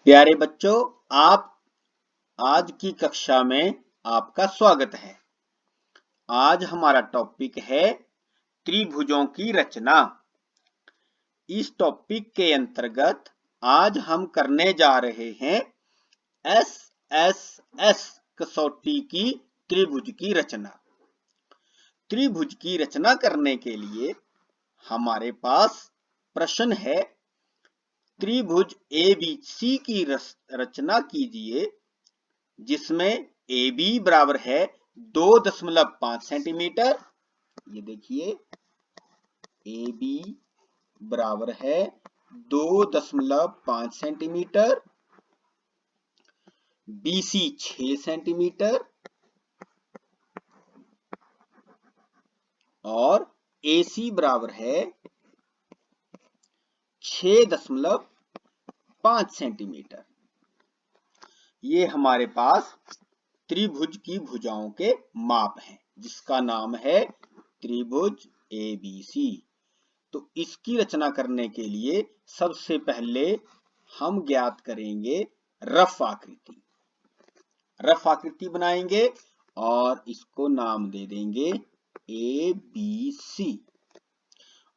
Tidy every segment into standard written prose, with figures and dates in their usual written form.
प्यारे बच्चों, आप आज की कक्षा में आपका स्वागत है। आज हमारा टॉपिक है त्रिभुजों की रचना। इस टॉपिक के अंतर्गत आज हम करने जा रहे हैं SSS कसौटी की त्रिभुज की रचना। त्रिभुज की रचना करने के लिए हमारे पास प्रश्न है, त्रिभुज ABC की रचना कीजिए जिसमें AB बराबर है 2.5 सेंटीमीटर। ये देखिए AB बराबर है 2.5 सेंटीमीटर, BC 6 सेंटीमीटर और AC बराबर है 6.5 सेंटीमीटर। ये हमारे पास त्रिभुज की भुजाओं के माप हैं जिसका नाम है त्रिभुज ABC। तो इसकी रचना करने के लिए सबसे पहले हम ज्ञात करेंगे रफ आकृति। रफ आकृति बनाएंगे और इसको नाम दे देंगे ABC।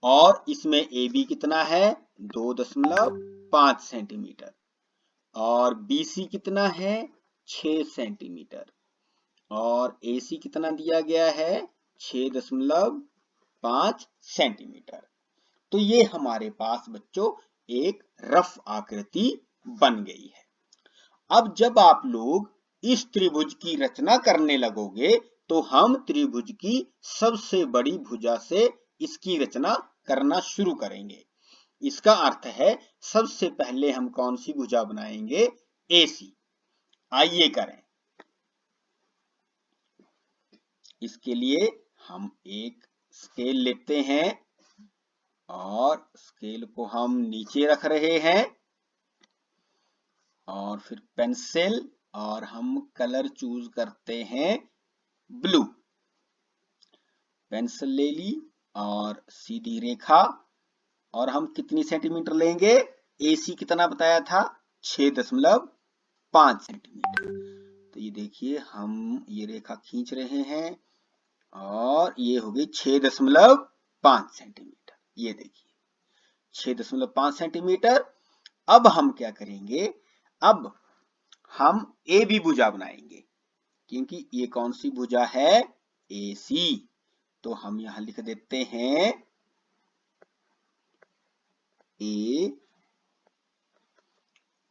और इसमें AB कितना है 2.5 सेंटीमीटर और BC कितना है 6 सेंटीमीटर और AC कितना दिया गया है 6.5 सेंटीमीटर। तो ये हमारे पास बच्चों एक रफ आकृति बन गई है। अब जब आप लोग इस त्रिभुज की रचना करने लगोगे तो हम त्रिभुज की सबसे बड़ी भुजा से इसकी रचना करना शुरू करेंगे। इसका अर्थ है सबसे पहले हम कौन सी भुजा बनाएंगे AC। आइए करें। इसके लिए हम एक स्केल लेते हैं और स्केल को हम नीचे रख रहे हैं और फिर पेंसिल और हम कलर चूज करते हैं ब्लू। पेंसिल ले ली और सीधी रेखा और हम कितनी सेंटीमीटर लेंगे AC कितना बताया था 6.5 सेंटीमीटर। तो ये देखिए हम ये रेखा खींच रहे हैं और ये हो गई 6.5 सेंटीमीटर। ये देखिए 6.5 सेंटीमीटर। अब हम क्या करेंगे, अब हम AB भुजा बनाएंगे क्योंकि ये कौन सी भुजा है AC। तो हम यहां लिख देते हैं A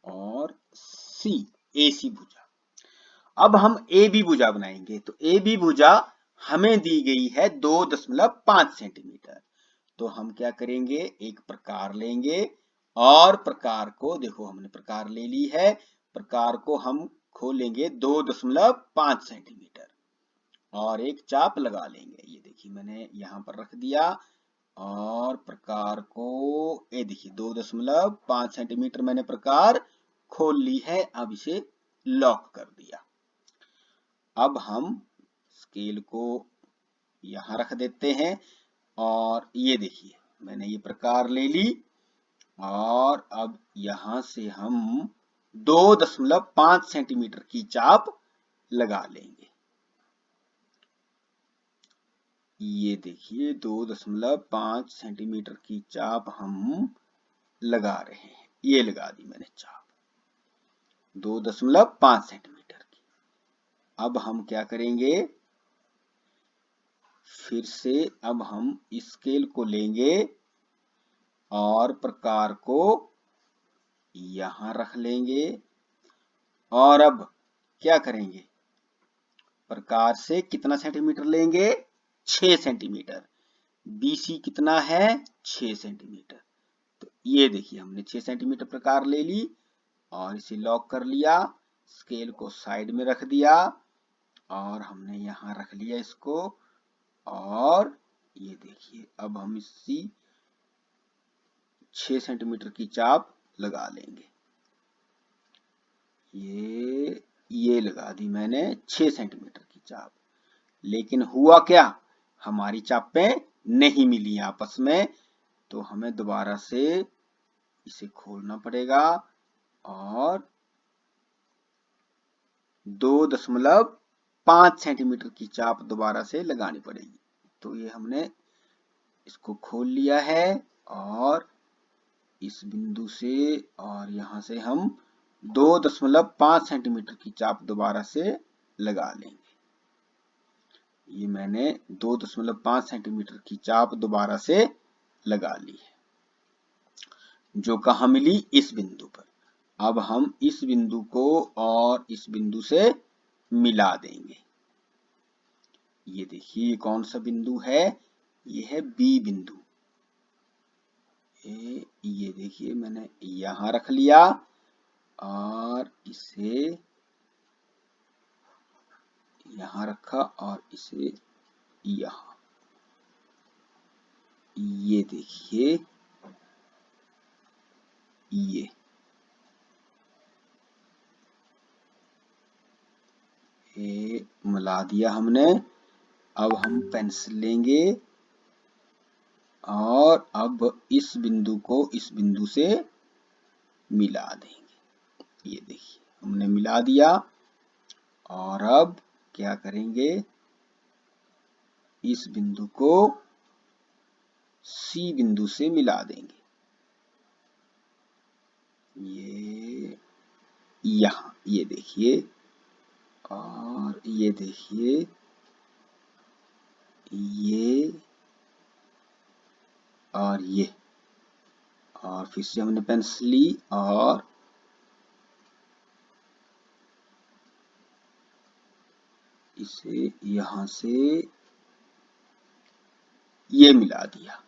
और C, AC भुजा। अब हम AB भुजा बनाएंगे तो AB भुजा हमें दी गई है 2.5 सेंटीमीटर। तो हम क्या करेंगे, एक प्रकार लेंगे और प्रकार को देखो हमने प्रकार ले ली है, प्रकार को हम खोलेंगे 2.5 सेंटीमीटर और एक चाप लगा लेंगे। ये देखिए मैंने यहां पर रख दिया और प्रकार को ये देखिए 2.5 सेंटीमीटर मैंने प्रकार खोल ली है। अब इसे लॉक कर दिया। अब हम स्केल को यहां रख देते हैं और ये देखिए मैंने ये प्रकार ले ली और अब यहां से हम 2.5 सेंटीमीटर की चाप लगा लेंगे। ये देखिए 2.5 सेंटीमीटर की चाप हम लगा रहे हैं। ये लगा दी मैंने चाप 2.5 सेंटीमीटर की। अब हम क्या करेंगे, फिर से अब हम स्केल को लेंगे और प्रकार को यहां रख लेंगे और अब क्या करेंगे, प्रकार से कितना सेंटीमीटर लेंगे 6 सेंटीमीटर। BC कितना है 6 सेंटीमीटर। तो ये देखिए हमने 6 सेंटीमीटर प्रकार ले ली और इसे लॉक कर लिया। स्केल को साइड में रख दिया और हमने यहां रख लिया इसको और ये देखिए अब हम इसी 6 सेंटीमीटर की चाप लगा लेंगे। ये लगा दी मैंने 6 सेंटीमीटर की चाप। लेकिन हुआ क्या, हमारी चापें नहीं मिली आपस में। तो हमें दोबारा से इसे खोलना पड़ेगा और 2.5 सेंटीमीटर की चाप दोबारा से लगानी पड़ेगी। तो ये हमने इसको खोल लिया है और इस बिंदु से और यहां से हम 2.5 सेंटीमीटर की चाप दोबारा से लगा लेंगे। ये मैंने 2.5 सेंटीमीटर की चाप दोबारा से लगा ली है, जो कहां मिली, इस बिंदु पर। अब हम इस बिंदु को और इस बिंदु से मिला देंगे। ये देखिए कौन सा बिंदु है, ये है बी बिंदु। ये देखिए मैंने यहां रख लिया और इसे यहां रखा और इसे यहां। ये देखिए ये मिला दिया हमने। अब हम पेंसिल लेंगे और अब इस बिंदु को इस बिंदु से मिला देंगे। ये देखिए हमने मिला दिया और अब क्या करेंगे, इस बिंदु को सी बिंदु से मिला देंगे। ये यहां, ये देखिए और ये देखिए, ये और ये, और फिर से हमने पेंसिल ली और इसे यहां से ये मिला दिया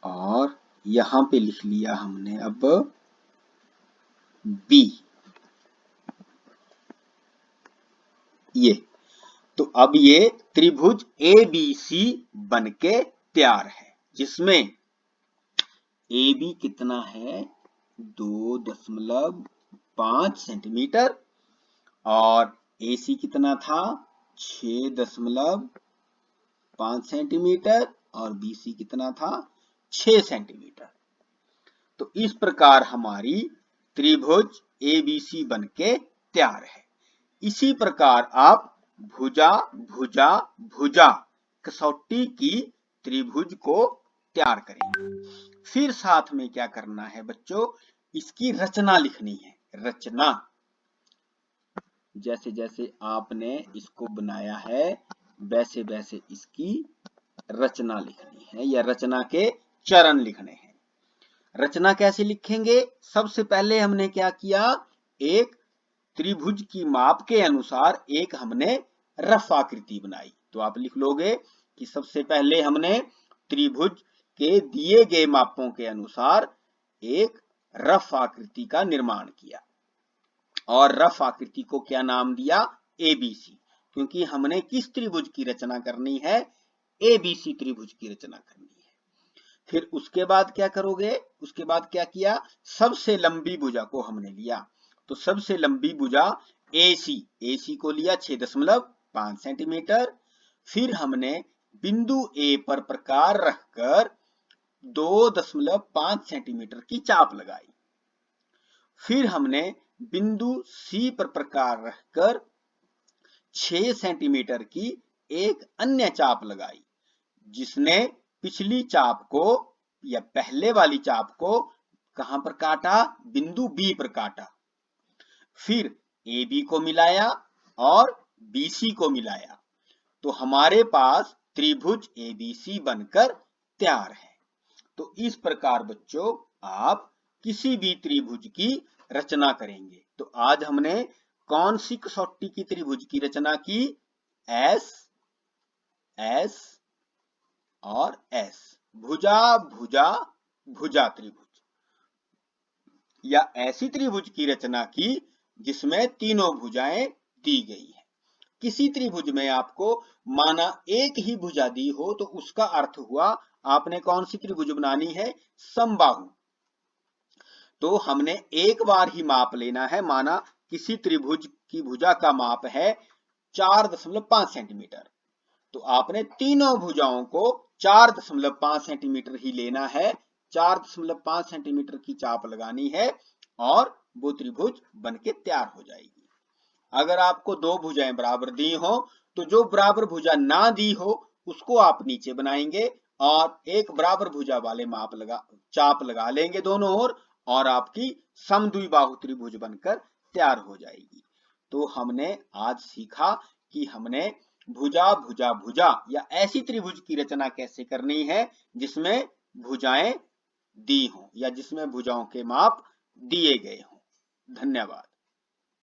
और यहां पे लिख लिया हमने अब बी। ये तो अब ये त्रिभुज ABC बनके तैयार है, जिसमें AB कितना है 2.5 सेंटीमीटर और AC कितना था 6.5 सेंटीमीटर और BC कितना था 6 सेंटीमीटर। तो इस प्रकार हमारी त्रिभुज ABC बनके तैयार है। इसी प्रकार आप भुजा भुजा भुजा कसौटी की त्रिभुज को तैयार करेंगे। फिर साथ में क्या करना है बच्चों, इसकी रचना लिखनी है। रचना जैसे जैसे आपने इसको बनाया है वैसे वैसे इसकी रचना लिखनी है या रचना के चरण लिखने हैं। रचना कैसे लिखेंगे, सबसे पहले हमने क्या किया, एक त्रिभुज की माप के अनुसार एक हमने रफ आकृति बनाई। तो आप लिख लोगे कि सबसे पहले हमने त्रिभुज के दिए गए मापों के अनुसार एक रफ आकृति का निर्माण किया और रफ आकृति को क्या नाम दिया, ABC, क्योंकि हमने किस त्रिभुज की रचना करनी है, ABC त्रिभुज की रचना करनी है। फिर उसके बाद क्या करोगे, उसके बाद क्या किया, सबसे लंबी भुजा को हमने लिया। तो सबसे लंबी भुजा AC को लिया 6.5 सेंटीमीटर। फिर हमने बिंदु A पर प्रकार रखकर 2.5 सेंटीमीटर की चाप लगाई। फिर हमने बिंदु C पर प्रकार रखकर 6 सेंटीमीटर की एक अन्य चाप लगाई, जिसने पिछली चाप को या पहले वाली चाप को कहां पर काटा, बिंदु B पर काटा। फिर AB को मिलाया और BC को मिलाया। तो हमारे पास त्रिभुज ABC बनकर तैयार है। तो इस प्रकार बच्चों आप किसी भी त्रिभुज की रचना करेंगे। तो आज हमने कौन सी कसौटी की त्रिभुज की रचना की, S और S, भुजा भुजा भुजा त्रिभुज, या ऐसी त्रिभुज की रचना की जिसमें तीनों भुजाएं दी गई है। किसी त्रिभुज में आपको माना एक ही भुजा दी हो तो उसका अर्थ हुआ आपने कौन सी त्रिभुज बनानी है, समबाहु। तो हमने एक बार ही माप लेना है। माना किसी त्रिभुज की भुजा का माप है 4.5 सेंटीमीटर, तो आपने तीनों भुजाओं को 4.5 सेंटीमीटर ही लेना है। 4.5 सेंटीमीटर की चाप लगानी है और वो त्रिभुज बनके तैयार हो जाएगी। अगर आपको दो भुजाएं बराबर दी हो तो जो बराबर भुजा ना दी हो उसको आप नीचे बनाएंगे और एक बराबर भुजा वाले चाप लगा लेंगे दोनों ओर और आपकी समद्विबाहु त्रिभुज बनकर तैयार हो जाएगी। तो हमने आज सीखा कि हमने भुजा भुजा भुजा या ऐसी त्रिभुज की रचना कैसे करनी है जिसमें भुजाएं दी हों या जिसमें भुजाओं के माप दिए गए हों। धन्यवाद।